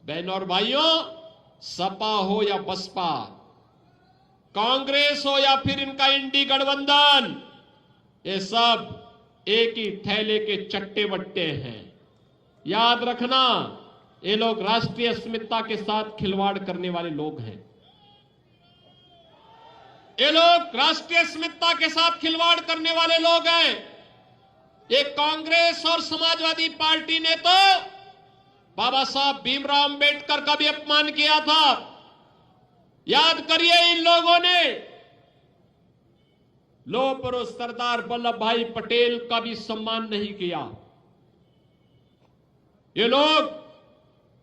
बहनों और भाइयों, सपा हो या बसपा, कांग्रेस हो या फिर इनका इंडी गठबंधन, ये सब एक ही थैले के चट्टे बट्टे हैं। याद रखना, ये लोग राष्ट्रीय अस्मिता के साथ खिलवाड़ करने वाले लोग हैं। ये लोग राष्ट्रीय अस्मिता के साथ खिलवाड़ करने वाले लोग हैं। ये कांग्रेस और समाजवादी पार्टी ने तो बाबा साहब भीमराव अंबेडकर का भी अपमान किया था। याद करिए, इन लोगों ने लोह पुरुष सरदार वल्लभ भाई पटेल का भी सम्मान नहीं किया। ये लोग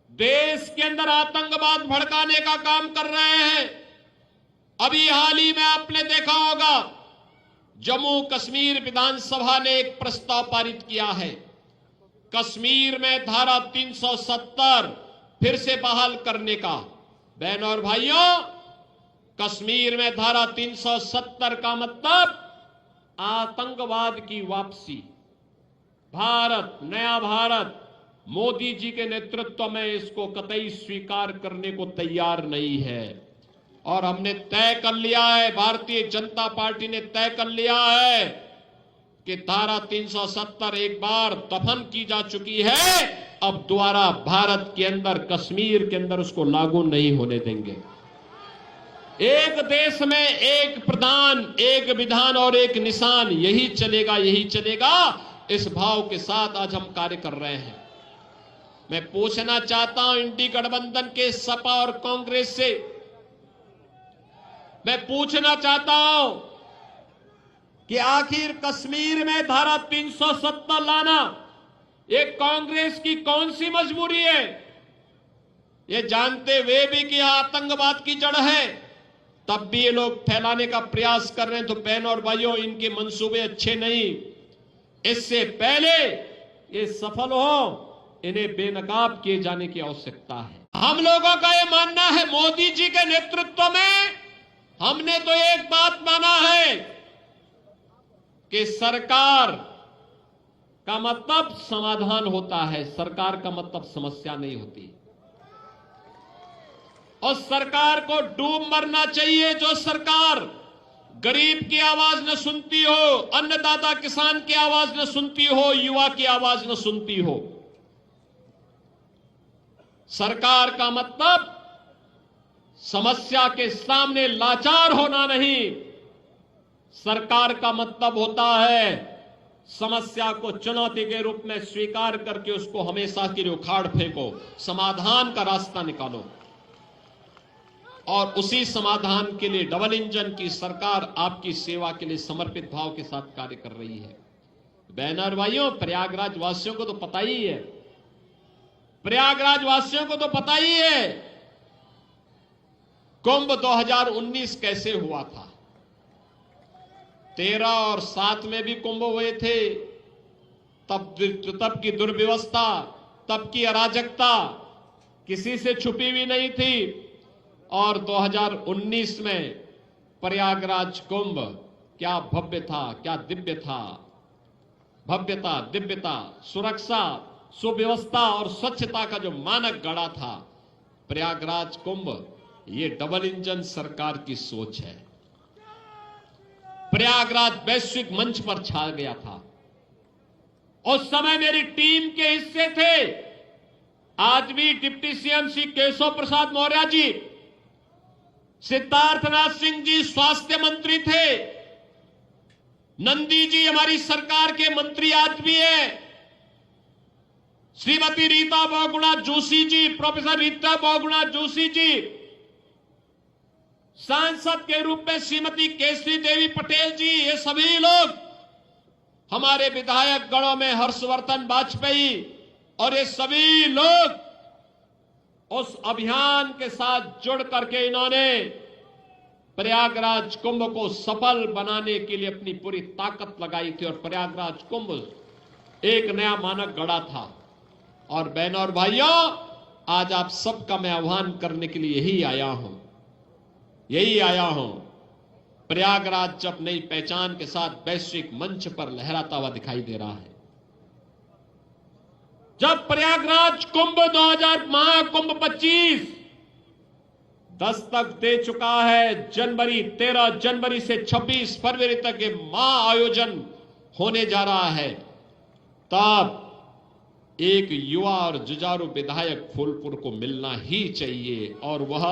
देश के अंदर आतंकवाद भड़काने का काम कर रहे हैं। अभी हाल ही में आपने देखा होगा, जम्मू कश्मीर विधानसभा ने एक प्रस्ताव पारित किया है, कश्मीर में धारा 370 फिर से बहाल करने का। बहनों और भाइयों, कश्मीर में धारा 370 का मतलब आतंकवाद की वापसी। भारत, नया भारत, मोदी जी के नेतृत्व में इसको कतई स्वीकार करने को तैयार नहीं है। और हमने तय कर लिया है, भारतीय जनता पार्टी ने तय कर लिया है कि धारा 370 एक बार दफन की जा चुकी है, अब दोबारा भारत के अंदर, कश्मीर के अंदर उसको लागू नहीं होने देंगे। एक देश में एक प्रधान, एक विधान और एक निशान, यही चलेगा, यही चलेगा। इस भाव के साथ आज हम कार्य कर रहे हैं। मैं पूछना चाहता हूं इंडी गठबंधन के सपा और कांग्रेस से, मैं पूछना चाहता हूं कि आखिर कश्मीर में धारा 370 लाना ये कांग्रेस की कौन सी मजबूरी है? ये जानते हुए भी कि आतंकवाद की जड़ है, तब भी ये लोग फैलाने का प्रयास कर रहे हैं। तो बहनों और भाइयों, इनके मंसूबे अच्छे नहीं। इससे पहले ये सफल हो, इन्हें बेनकाब किए जाने की आवश्यकता है। हम लोगों का ये मानना है, मोदी जी के नेतृत्व में हमने तो एक बात माना है कि सरकार का मतलब समाधान होता है, सरकार का मतलब समस्या नहीं होती। और सरकार को डूब मरना चाहिए जो सरकार गरीब की आवाज न सुनती हो, अन्नदाता किसान की आवाज न सुनती हो, युवा की आवाज न सुनती हो। सरकार का मतलब समस्या के सामने लाचार होना नहीं, सरकार का मतलब होता है समस्या को चुनौती के रूप में स्वीकार करके उसको हमेशा के लिए उखाड़ फेंको, समाधान का रास्ता निकालो। और उसी समाधान के लिए डबल इंजन की सरकार आपकी सेवा के लिए समर्पित भाव के साथ कार्य कर रही है। बहनों और भाइयों, प्रयागराज वासियों को तो पता ही है, प्रयागराज वासियों को तो पता ही है कुंभ 2019 कैसे हुआ था। 13 और 7 में भी कुंभ हुए थे, तब की दुर्व्यवस्था, तब की अराजकता किसी से छुपी हुई नहीं थी। और 2019 में प्रयागराज कुंभ क्या भव्य था, क्या दिव्य था। भव्यता, दिव्यता, सुरक्षा, सुव्यवस्था और स्वच्छता का जो मानक गढ़ा था प्रयागराज कुंभ, ये डबल इंजन सरकार की सोच है। प्रयागराज वैश्विक मंच पर छा गया था। उस समय मेरी टीम के हिस्से थे आज भी डिप्टी सीएम श्री केशव प्रसाद मौर्य जी, सिद्धार्थनाथ सिंह जी स्वास्थ्य मंत्री थे, नंदी जी हमारी सरकार के मंत्री आज भी है, श्रीमती रीता बहुगुणा जोशी जी, प्रोफेसर रीता बहुगुणा जोशी जी, सांसद के रूप में श्रीमती केसरी देवी पटेल जी, ये सभी लोग हमारे विधायक गणों में हर्षवर्धन वाजपेयी, और ये सभी लोग उस अभियान के साथ जुड़ करके इन्होंने प्रयागराज कुंभ को सफल बनाने के लिए अपनी पूरी ताकत लगाई थी। और प्रयागराज कुंभ एक नया मानक गढ़ा था। और बहनों और भाइयों, आज आप सबका मैं आह्वान करने के लिए यही आया हूं। प्रयागराज जब नई पहचान के साथ वैश्विक मंच पर लहराता हुआ दिखाई दे रहा है, जब प्रयागराज कुंभ 2000 महाकुंभ 25 दस्तक दे चुका है, 13 जनवरी से 26 फरवरी तक ये महाआयोजन होने जा रहा है, तब एक युवा और जुझारू विधायक फूलपुर को मिलना ही चाहिए, और वह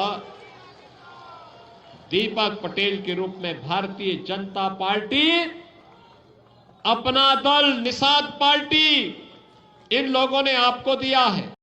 दीपक पटेल के रूप में भारतीय जनता पार्टी, अपना दल निषाद पार्टी, इन लोगों ने आपको दिया है।